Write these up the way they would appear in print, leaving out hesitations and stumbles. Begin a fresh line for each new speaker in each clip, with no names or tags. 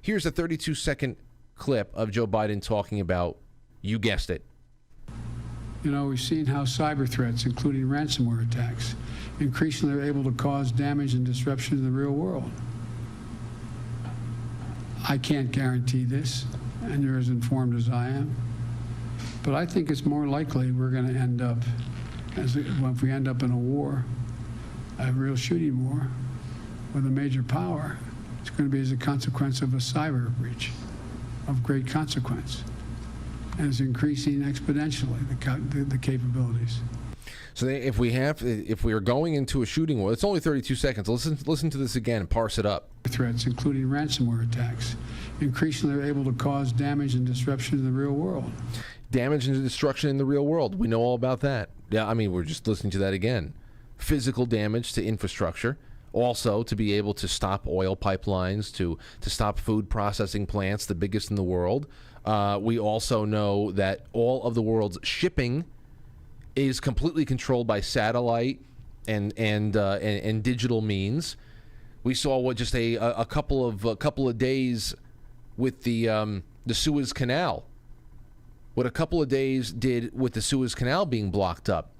Here's a 32-second clip of Joe Biden talking about, you guessed it.
You know, we've seen how cyber threats, including ransomware attacks, increasingly are able to cause damage and disruption in the real world. I can't guarantee this, and you're as informed as I am, but I think it's more likely we're going to end up, if we end up in a war, a real shooting war with a major power, it's going to be as a consequence of a cyber breach of great consequence. And it's increasing exponentially, the capabilities.
So if we are going into a shooting war, it's only 32 seconds. Listen to this again and parse it up.
Threats, including ransomware attacks, increasingly are able to cause damage and disruption in the real world.
Damage and destruction in the real world. We know all about that. Yeah, I mean, we're just listening to that again. Physical damage to infrastructure. Also, to be able to stop oil pipelines, to stop food processing plants, the biggest in the world. We also know that all of the world's shipping is completely controlled by satellite and digital means. We saw what just a couple of days with the Suez Canal. What a couple of days did with the Suez Canal being blocked up.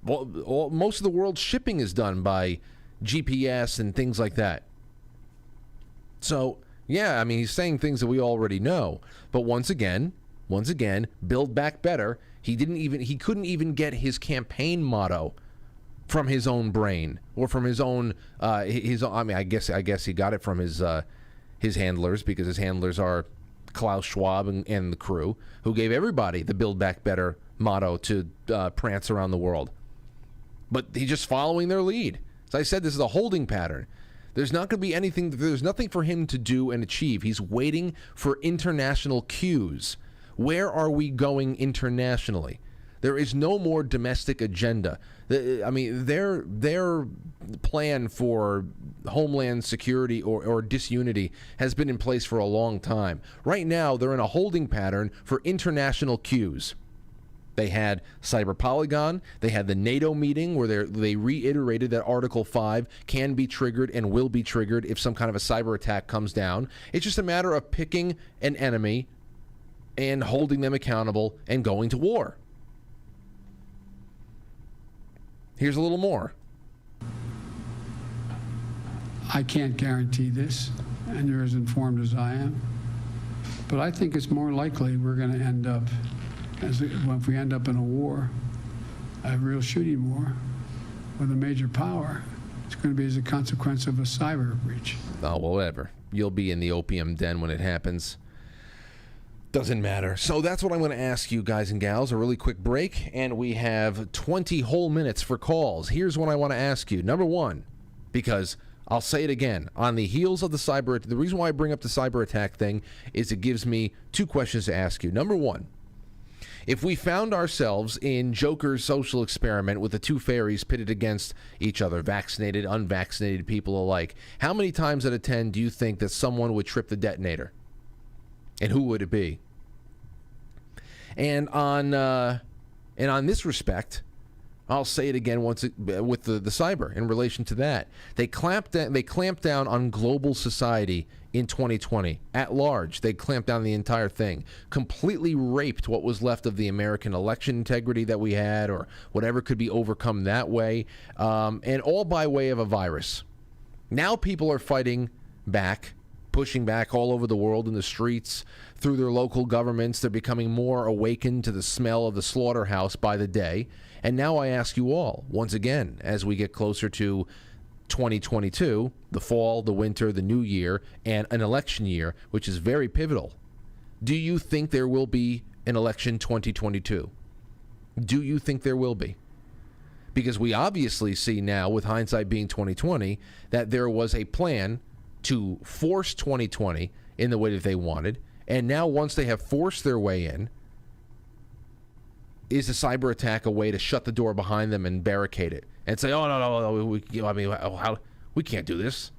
Well, most of the world's shipping is done by GPS and things like that. So, yeah, I mean, he's saying things that we already know. But once again, Build Back Better. He couldn't even get his campaign motto from his own brain or from his own. I mean, I guess he got it from his handlers, because his handlers are Klaus Schwab and the crew, who gave everybody the Build Back Better motto to prance around the world. But he's just following their lead. As I said, this is a holding pattern. There's not going to be anything. There's nothing for him to do and achieve. He's waiting for international cues. Where are we going internationally? There is no more domestic agenda. I mean, their plan for homeland security or disunity has been in place for a long time. Right now, they're in a holding pattern for international cues. They had Cyber Polygon. They had the NATO meeting where they reiterated that Article 5 can be triggered and will be triggered if some kind of a cyber attack comes down. It's just a matter of picking an enemy and holding them accountable and going to war. Here's a little more.
I can't guarantee this, and you're as informed as I am, but I think it's more likely we're going to end up, if we end up in a war, a real shooting war with a major power, it's going to be as a consequence of a cyber breach.
Oh, well, whatever. You'll be in the opium den when it happens. Doesn't matter. So that's what I'm going to ask you guys and gals, a really quick break, and we have 20 whole minutes for calls. Here's what I want to ask you. Number one, because I'll say it again, on the heels of the reason why I bring up the cyber attack thing is it gives me two questions to ask you. Number one, if we found ourselves in Joker's social experiment with the two fairies pitted against each other, vaccinated, unvaccinated people alike, how many times out of 10 do you think that someone would trip the detonator? And who would it be? And on this respect, I'll say it again with the cyber in relation to that. They clamped down on global society in 2020 at large. They clamped down the entire thing, completely raped what was left of the American election integrity that we had, or whatever could be overcome that way, and all by way of a virus. Now people are fighting back, pushing back all over the world in the streets, through their local governments. They're becoming more awakened to the smell of the slaughterhouse by the day. And now I ask you all, once again, as we get closer to 2022, the fall, the winter, the new year, and an election year, which is very pivotal, do you think there will be an election 2022? Do you think there will be? Because we obviously see now, with hindsight being 2020, that there was a plan to force 2020 in the way that they wanted. And now once they have forced their way in, is a cyber attack a way to shut the door behind them and barricade it and say, oh, no, we can't do this?